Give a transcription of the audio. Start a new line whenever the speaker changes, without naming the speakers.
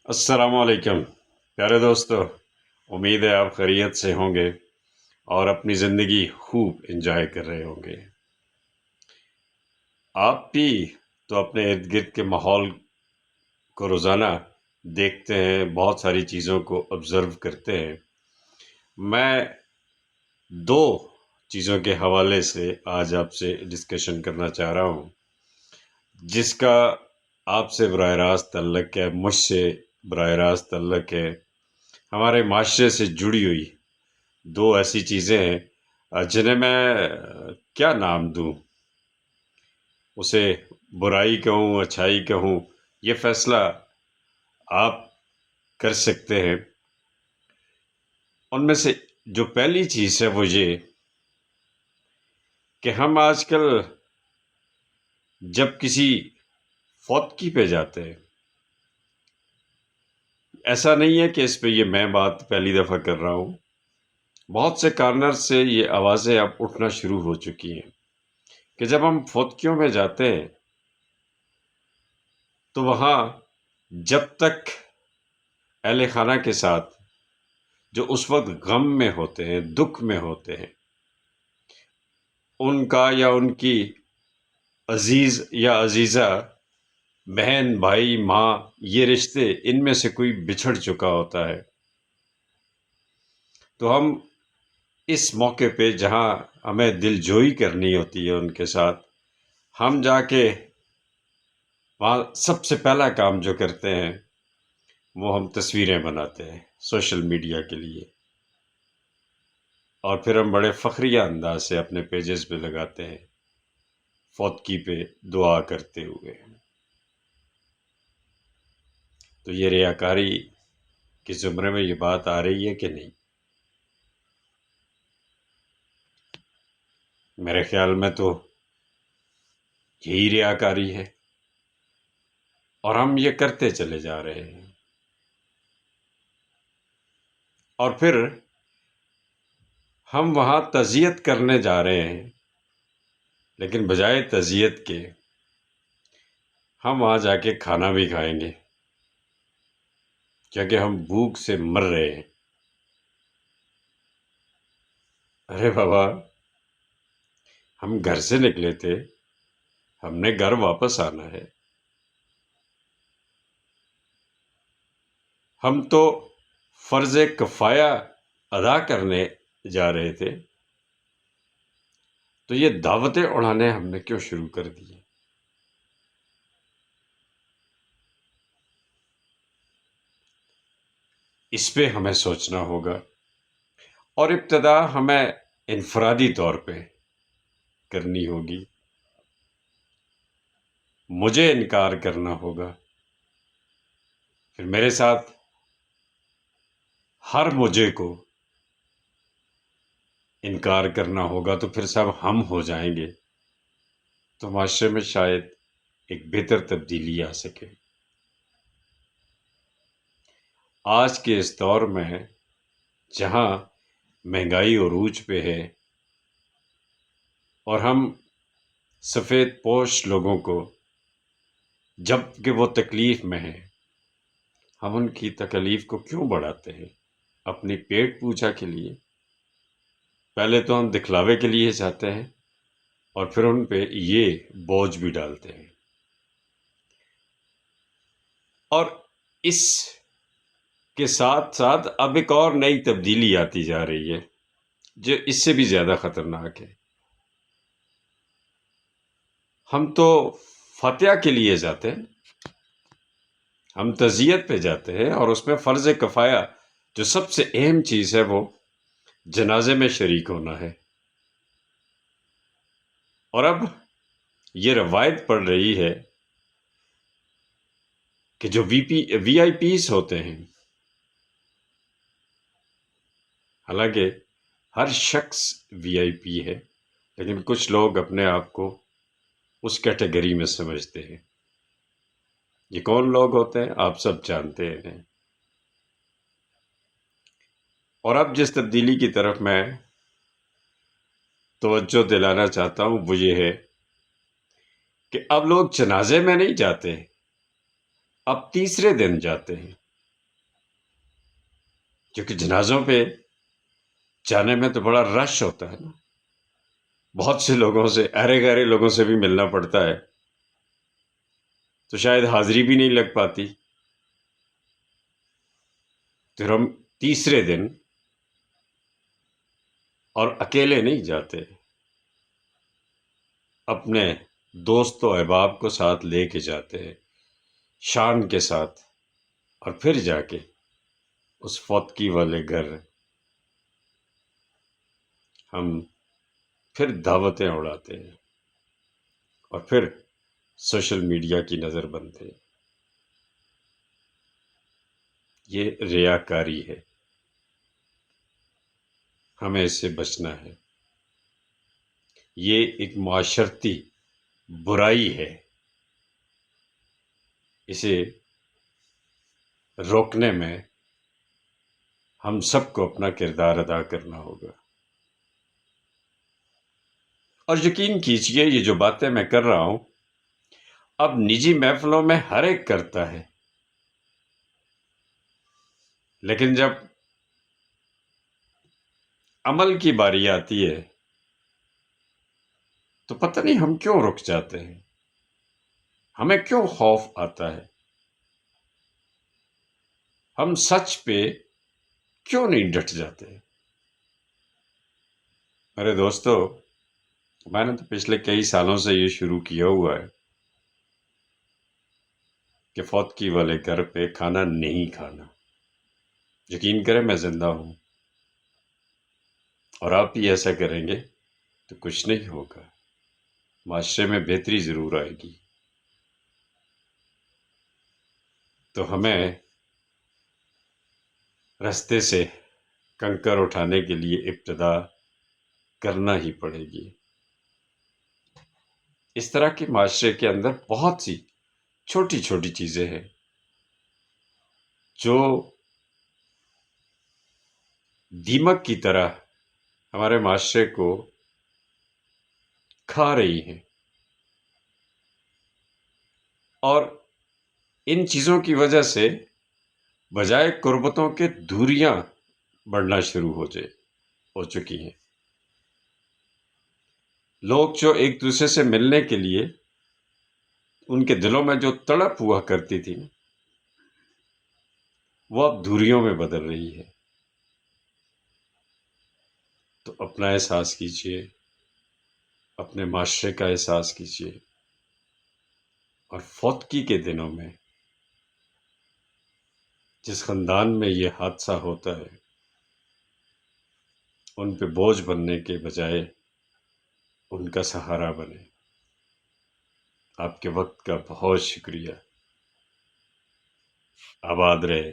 السلام علیکم پیارے دوستو، امید ہے آپ خیریت سے ہوں گے اور اپنی زندگی خوب انجوائے کر رہے ہوں گے۔ آپ بھی تو اپنے ارد گرد کے ماحول کو روزانہ دیکھتے ہیں، بہت ساری چیزوں کو آبزرو کرتے ہیں۔ میں دو چیزوں کے حوالے سے آج آپ سے ڈسکشن کرنا چاہ رہا ہوں، جس کا آپ سے براہ راست تعلق ہے، مجھ سے براہ راست تعلق ہے، ہمارے معاشرے سے جڑی ہوئی دو ایسی چیزیں ہیں جنہیں میں کیا نام دوں، اسے برائی کہوں اچھائی کہوں، یہ فیصلہ آپ کر سکتے ہیں۔ ان میں سے جو پہلی چیز ہے وہ یہ کہ ہم آج کل جب کسی فوتگی پہ جاتے ہیں، ایسا نہیں ہے کہ اس پہ یہ میں بات پہلی دفعہ کر رہا ہوں، بہت سے کارنر سے یہ آوازیں اب اٹھنا شروع ہو چکی ہیں کہ جب ہم فوتگیوں میں جاتے ہیں تو وہاں جب تک اہل خانہ کے ساتھ جو اس وقت غم میں ہوتے ہیں، دکھ میں ہوتے ہیں، ان کا یا ان کی عزیز یا عزیزہ، بہن بھائی ماں، یہ رشتے ان میں سے کوئی بچھڑ چکا ہوتا ہے، تو ہم اس موقع پہ جہاں ہمیں دل جوئی کرنی ہوتی ہے ان کے ساتھ، ہم جا کے وہاں سب سے پہلا کام جو کرتے ہیں وہ ہم تصویریں بناتے ہیں سوشل میڈیا کے لیے، اور پھر ہم بڑے فخریہ انداز سے اپنے پیجز پہ لگاتے ہیں، فوتگی پہ دعا کرتے ہوئے۔ تو یہ ریاکاری کے زمرے میں یہ بات آ رہی ہے کہ نہیں؟ میرے خیال میں تو یہی ریاکاری ہے، اور ہم یہ کرتے چلے جا رہے ہیں، اور پھر ہم وہاں تعزیت کرنے جا رہے ہیں، لیکن بجائے تعزیت کے ہم وہاں جا کے کھانا بھی کھائیں گے، کیونکہ ہم بھوک سے مر رہے ہیں۔ ارے بابا، ہم گھر سے نکلے تھے، ہم نے گھر واپس آنا ہے، ہم تو فرض کفایہ ادا کرنے جا رہے تھے، تو یہ دعوتیں اڑانے ہم نے کیوں شروع کر دی؟ اس پہ ہمیں سوچنا ہوگا، اور ابتدا ہمیں انفرادی طور پہ کرنی ہوگی۔ مجھے انکار کرنا ہوگا، پھر میرے ساتھ ہر مجھے کو انکار کرنا ہوگا، تو پھر سب ہم ہو جائیں گے، تو معاشرے میں شاید ایک بہتر تبدیلی آ سکے۔ آج کے اس دور میں جہاں مہنگائی عروج پہ ہے، اور ہم سفید پوش لوگوں کو جب کہ وہ تکلیف میں ہیں، ہم ان کی تکلیف کو کیوں بڑھاتے ہیں؟ اپنی پیٹ پوجا کے لیے؟ پہلے تو ہم دکھلاوے کے لیے جاتے ہیں، اور پھر ان پہ یہ بوجھ بھی ڈالتے ہیں، اور اس کے ساتھ ساتھ اب ایک اور نئی تبدیلی آتی جا رہی ہے جو اس سے بھی زیادہ خطرناک ہے۔ ہم تو فتح کے لیے جاتے ہیں، ہم تعزیت پہ جاتے ہیں، اور اس میں فرض کفایہ جو سب سے اہم چیز ہے وہ جنازے میں شریک ہونا ہے، اور اب یہ روایت پڑ رہی ہے کہ جو وی آئی پیز ہوتے ہیں، حالانکہ ہر شخص وی آئی پی ہے، لیکن کچھ لوگ اپنے آپ کو اس کیٹیگری میں سمجھتے ہیں۔ یہ کون لوگ ہوتے ہیں آپ سب جانتے ہیں، اور اب جس تبدیلی کی طرف میں توجہ دلانا چاہتا ہوں وہ یہ ہے کہ اب لوگ جنازے میں نہیں جاتے، اب تیسرے دن جاتے ہیں۔ کیونکہ جنازوں پہ جانے میں تو بڑا رش ہوتا ہے نا، بہت سے لوگوں سے، ارے گہرے لوگوں سے بھی ملنا پڑتا ہے، تو شاید حاضری بھی نہیں لگ پاتی. پھر ہم تیسرے دن اور اکیلے نہیں جاتے، اپنے دوست و احباب کو ساتھ لے کے جاتے ہیں شان کے ساتھ، اور پھر جا کے اس فوتگی والے گھر ہم پھر دعوتیں اڑاتے ہیں اور پھر سوشل میڈیا کی نظر بنتے ہیں. یہ ریاکاری ہے، ہمیں اس سے بچنا ہے. یہ ایک معاشرتی برائی ہے، اسے روکنے میں ہم سب کو اپنا کردار ادا کرنا ہوگا. اور یقین کیجئے یہ جو باتیں میں کر رہا ہوں اب نجی محفلوں میں ہر ایک کرتا ہے، لیکن جب عمل کی باری آتی ہے تو پتہ نہیں ہم کیوں رک جاتے ہیں، ہمیں کیوں خوف آتا ہے، ہم سچ پہ کیوں نہیں ڈٹ جاتے. میرے دوستو، میں نے تو پچھلے کئی سالوں سے یہ شروع کیا ہوا ہے کہ فوتگی والے گھر پہ کھانا نہیں کھانا. یقین کریں میں زندہ ہوں، اور آپ بھی ایسا کریں گے تو کچھ نہیں ہوگا، معاشرے میں بہتری ضرور آئے گی. تو ہمیں رستے سے کنکر اٹھانے کے لیے ابتدا کرنا ہی پڑے گی. اس طرح کے معاشرے کے اندر بہت سی چھوٹی چھوٹی چیزیں ہیں جو دیمک کی طرح ہمارے معاشرے کو کھا رہی ہیں، اور ان چیزوں کی وجہ سے بجائے قربتوں کے دوریاں بڑھنا شروع ہو چکی ہیں. لوگ جو ایک دوسرے سے ملنے کے لیے ان کے دلوں میں جو تڑپ ہوا کرتی تھی وہ اب دوریوں میں بدل رہی ہے. تو اپنا احساس کیجئے، اپنے معاشرے کا احساس کیجئے، اور فوتگی کے دنوں میں جس خاندان میں یہ حادثہ ہوتا ہے ان پہ بوجھ بننے کے بجائے ان کا سہارا بنے. آپ کے وقت کا بہت شکریہ. آباد رہے.